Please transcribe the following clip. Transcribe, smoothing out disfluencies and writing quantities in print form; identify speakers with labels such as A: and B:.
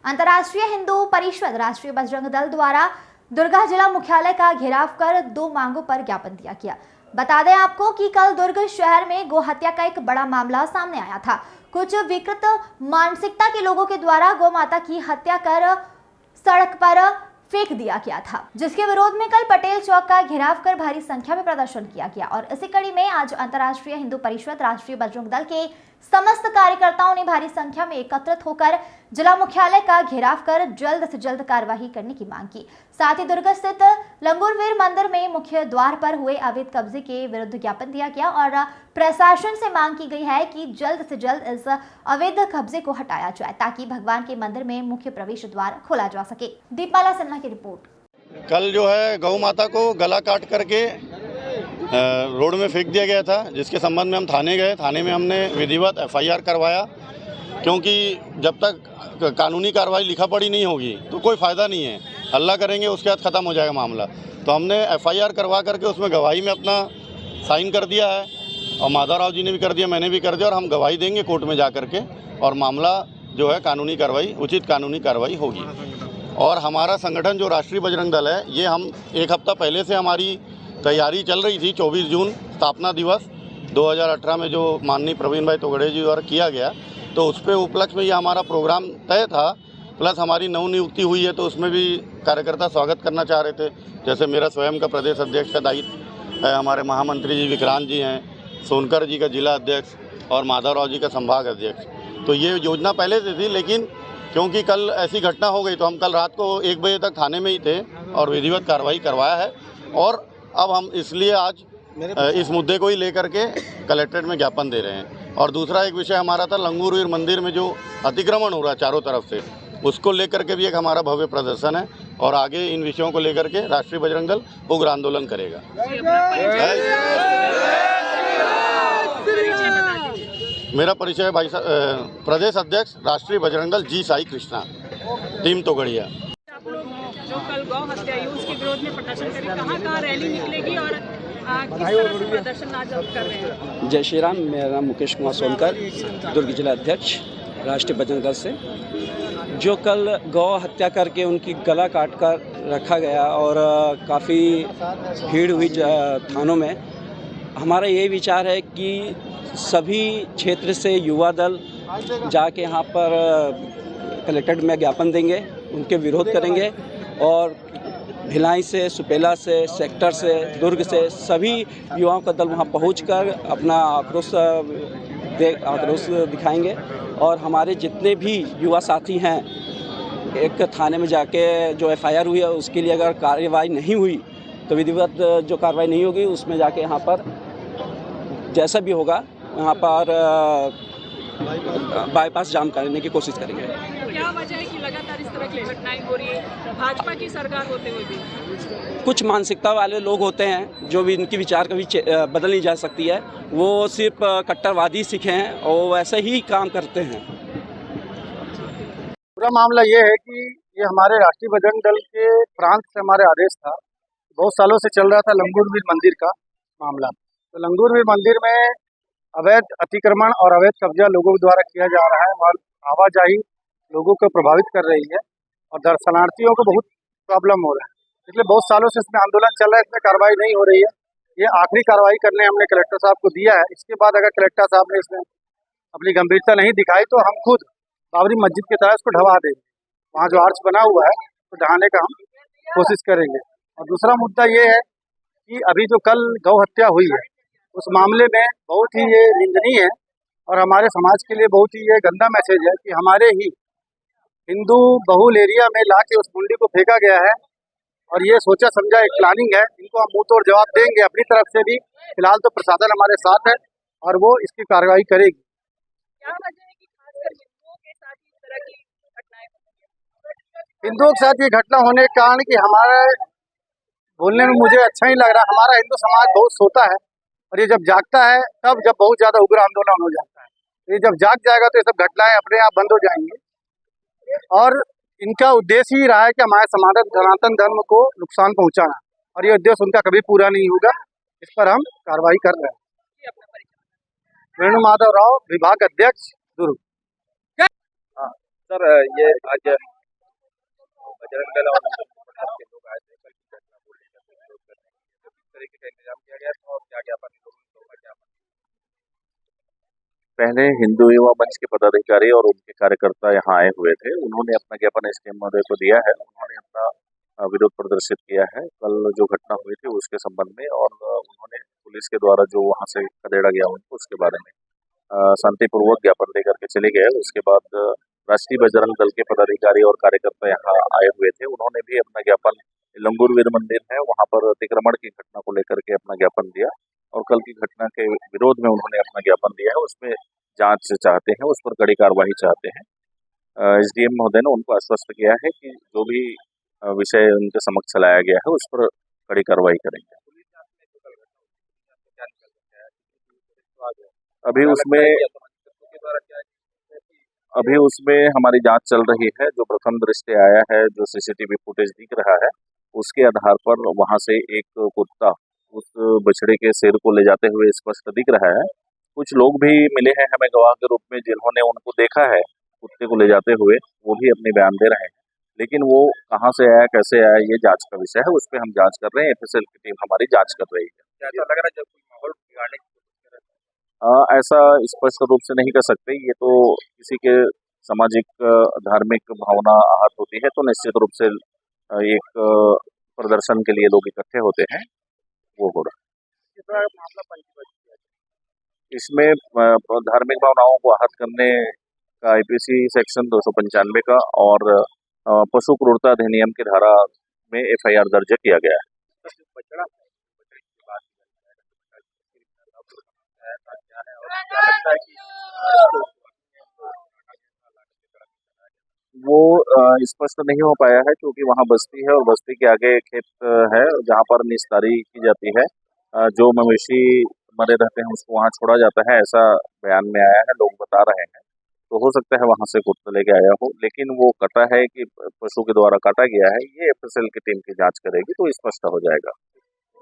A: अंतर्राष्ट्रीय हिंदू परिषद राष्ट्रीय बजरंग दल द्वारा दुर्ग जिला मुख्यालय का घेराव कर 2 मांगों पर ज्ञापन दिया गया। बता दें आपको कि कल दुर्ग शहर में गौ हत्या का एक बड़ा मामला सामने आया था। कुछ विकृत मानसिकता के लोगों के द्वारा गौ माता की हत्या कर सड़क पर फेंक दिया गया था, जिसके विरोध में कल पटेल चौक का घेराव कर भारी संख्या में प्रदर्शन किया गया। और इसी कड़ी में आज अंतर्राष्ट्रीय हिंदू परिषद राष्ट्रीय बजरंग दल के समस्त कार्यकर्ताओं ने भारी संख्या में एकत्रित होकर जिला मुख्यालय का घेराव कर जल्द से जल्द कार्यवाही करने की मांग की। साथ ही दुर्ग स्थित लंगूरवीर मंदिर में मुख्य द्वार पर हुए अवैध कब्जे के विरुद्ध ज्ञापन दिया गया और प्रशासन से मांग की गई है कि जल्द से जल्द इस अवैध कब्जे को हटाया जाए ताकि भगवान के मंदिर में मुख्य प्रवेश द्वार खोला जा सके। दीपमाला सिन्हा की रिपोर्ट।
B: कल जो है गौ माता को गला काट करके रोड में फेंक दिया गया था, जिसके संबंध में हम थाने गए। थाने में हमने विधिवत एफआईआर करवाया, क्योंकि जब तक कानूनी कार्रवाई लिखा पढ़ी नहीं होगी तो कोई फ़ायदा नहीं है। हल्ला करेंगे उसके बाद ख़त्म हो जाएगा मामला। तो हमने एफआईआर करवा करके उसमें गवाही में अपना साइन कर दिया है और माधवराव जी ने भी कर दिया, मैंने भी कर दिया, और हम गवाही देंगे कोर्ट में जा कर के, और मामला जो है कानूनी कार्रवाई, उचित कानूनी कार्रवाई होगी। और हमारा संगठन जो राष्ट्रीय बजरंग दल है, ये हम 1 हफ्ता पहले से हमारी तैयारी चल रही थी। 24 जून स्थापना दिवस 2018 में जो माननीय प्रवीण भाई तोगड़े जी द्वारा किया गया, तो उस पे उपलक्ष्य में ये हमारा प्रोग्राम तय था। प्लस हमारी नवनियुक्ति हुई है, तो उसमें भी कार्यकर्ता स्वागत करना चाह रहे थे। जैसे मेरा स्वयं का प्रदेश अध्यक्ष का दायित्व है, हमारे महामंत्री जी विक्रांत जी हैं, सोनकर जी का जिला अध्यक्ष और माधवराव जी का संभाग अध्यक्ष। तो ये योजना पहले से थी, लेकिन क्योंकि कल ऐसी घटना हो गई तो हम कल रात को 1 बजे तक थाने में ही थे और विधिवत कार्रवाई करवाया है। और अब हम इसलिए आज इस मुद्दे को ही लेकर के कलेक्ट्रेट में ज्ञापन दे रहे हैं। और दूसरा एक विषय हमारा था, लंगूरवीर मंदिर में जो अतिक्रमण हो रहा है चारों तरफ से, उसको लेकर के भी एक हमारा भव्य प्रदर्शन है। और आगे इन विषयों को लेकर के राष्ट्रीय बजरंग दल उग्र आंदोलन करेगा। मेरा परिचय है भाई प्रदेश अध्यक्ष राष्ट्रीय बजरंग दल जी साई कृष्णा, टीम तोगड़िया।
C: आप लोग जो कल गौ हत्या हुई उसके विरोध में प्रदर्शन करें, कहाँ रैली निकलेगी और किस तरह से प्रदर्शन आज कर रहे हैं?
D: जय श्री राम। मेरा नाम मुकेश कुमार सोनकर, दुर्ग जिला अध्यक्ष राष्ट्रीय बजरंग दल से। जो कल गौ हत्या करके उनकी गला काट कर रखा गया और काफ़ी भीड़ हुई थानों में, हमारा ये विचार है कि सभी क्षेत्र से युवा दल जाके यहाँ पर कलेक्ट्रेट में ज्ञापन देंगे, उनके विरोध करेंगे। और भिलाई से, सुपेला से, सेक्टर से, दुर्ग से सभी युवाओं का दल वहाँ पहुंचकर अपना आक्रोश दिखाएंगे। और हमारे जितने भी युवा साथी हैं, एक थाने में जाके जो एफआईआर हुई है उसके लिए अगर कार्रवाई नहीं हुई तो विधिवत जो कार्रवाई नहीं होगी उसमें जाके यहाँ पर जैसा भी होगा यहाँ पर बाईपास जाम करने की कोशिश करेंगे।
C: क्या वजह है कि लगातार इस तरह की घटनाएं हो रही है भाजपा की सरकार होते हुए भी?
D: कुछ मानसिकता वाले लोग होते हैं जो भी इनकी विचार कभी बदल नहीं जा सकती है, वो सिर्फ कट्टरवादी सीखे हैं और वैसे ही काम करते हैं।
E: पूरा मामला ये है कि ये हमारे राष्ट्रीय बजरंग दल के प्रांत से हमारे आदेश था, बहुत सालों से चल रहा था लंगूरवीर मंदिर का मामला। तो लंगूरवीर मंदिर में अवैध अतिक्रमण और अवैध कब्जा लोगों द्वारा किया जा रहा है। वहाँ आवाजाही लोगों को प्रभावित कर रही है और दर्शनार्थियों को बहुत प्रॉब्लम हो रहा है। इसलिए बहुत सालों से इसमें आंदोलन चल रहा है, इसमें कार्रवाई नहीं हो रही है। ये आखिरी कार्रवाई करने हमने कलेक्टर साहब को दिया है। इसके बाद अगर कलेक्टर साहब ने इसमें अपनी गंभीरता नहीं दिखाई तो हम खुद बाबरी मस्जिद की तरह इसको ढवा देंगे। वहाँ जो आर्च बना हुआ है तो ढहाने का हम कोशिश करेंगे। और दूसरा मुद्दा ये है कि अभी जो कल गौ हत्या हुई है उस मामले में बहुत ही ये निंदनीय है और हमारे समाज के लिए बहुत ही ये गंदा मैसेज है कि हमारे ही हिंदू बहुल एरिया में लाके उस मुंडी को फेंका गया है। और ये सोचा समझा एक प्लानिंग है। इनको हम मुंह तोड़ जवाब देंगे अपनी तरफ से भी। फिलहाल तो प्रशासन हमारे साथ है और वो इसकी कार्रवाई करेगी।
C: क्या वजह है कि खासकर हिंदुओं के साथ इस तरह की घटनाएं होती हैं?
E: हिंदुओं के साथ ये घटना होने के कारण कि हमारे बोलने में मुझे अच्छा ही लग रहा है, हमारा हिंदू समाज बहुत सोता है और ये जब जागता है तब जब बहुत ज्यादा उग्र आंदोलन हो जाता है। ये जब जाग जाएगा तो ये सब घटनाएं अपने आप बंद हो जाएंगी। और इनका उद्देश्य ही रहा है कि हमारे सनातन धर्म को नुकसान पहुंचाना, और ये उद्देश्य उनका कभी पूरा नहीं होगा। इस पर हम कार्रवाई कर रहे हैं। वेणु माधव राव, विभाग अध्यक्ष, दुर्ग।
F: सर, ये आज बजरंग दल और के लोग आए थे कल की घटना को लेकर के विरोध करने के लिए, तो किस तरीके का इंतजाम किया गया था और क्या ज्ञापन लोगों ने सौंपा ज्ञापन? पहले हिंदू युवा मंच के पदाधिकारी और उनके कार्यकर्ता यहाँ आए हुए थे। उन्होंने अपना ज्ञापन एसडीएम महोदय को दिया है। उन्होंने अपना विरोध प्रदर्शित किया है कल जो घटना हुई थी उसके संबंध में, और उन्होंने पुलिस के द्वारा जो वहाँ से खदेड़ा गया उनको उसके बारे में शांतिपूर्वक ज्ञापन दे करके चले गए। उसके बाद राष्ट्रीय बजरंग दल के पदाधिकारी और कार्यकर्ता यहाँ आए हुए थे। उन्होंने भी अपना ज्ञापन, लंगूर वीर मंदिर है वहाँ पर अतिक्रमण की घटना को लेकर के अपना ज्ञापन दिया, और कल की घटना के विरोध में उन्होंने अपना ज्ञापन दिया है। उसमें जांच चाहते हैं, उस पर कड़ी कार्रवाई चाहते हैं। एसडीएम महोदय ने उनको आश्वस्त किया है कि जो भी विषय उनके समक्ष लाया गया है उस पर कड़ी कार्रवाई करेंगे। अभी उसमें हमारी जांच चल रही है। जो प्रथम दृष्टि आया है, जो सीसीटीवी फुटेज दिख रहा है, उसके आधार पर वहां से एक कुत्ता उस बछड़े के सिर को ले जाते हुए स्पष्ट दिख रहा है। कुछ लोग भी मिले हैं हमें गवाह के रूप में, जिन्होंने उनको देखा है कुत्ते को ले जाते हुए, वो भी अपने बयान दे रहे हैं। लेकिन वो कहाँ से आया, कैसे आया, ये जांच का विषय है। उस पर हम जांच कर रहे हैं। एफएसएल की टीम हमारी जांच कर रही है। ऐसा लग रहा है जब कोई माहौल बिगाड़ने की कोशिश कर रहा है, ऐसा स्पष्ट रूप से नहीं कर सकते। ये तो किसी के सामाजिक धार्मिक भावना आहत होती है तो निश्चित रूप से एक प्रदर्शन के लिए लोग इकट्ठे होते हैं, वो हो रहा है। इसमें धार्मिक भावनाओं को आहत करने का आईपीसी सेक्शन 295 का और पशु क्रूरता अधिनियम की धारा में एफआईआर दर्ज किया गया है। वो स्पष्ट नहीं हो पाया है क्योंकि वहाँ बस्ती है और बस्ती के आगे खेत है जहाँ पर निस्तारी की जाती है। जो मवेशी मरे रहते हैं उसको वहाँ छोड़ा जाता है, ऐसा बयान में आया है, लोग बता रहे हैं। तो हो सकता है वहाँ से कुत्ता लेके आया हो, लेकिन वो कटा है कि पशु के द्वारा काटा गया है, ये एफएसएल की टीम की जांच करेगी तो स्पष्ट हो जाएगा।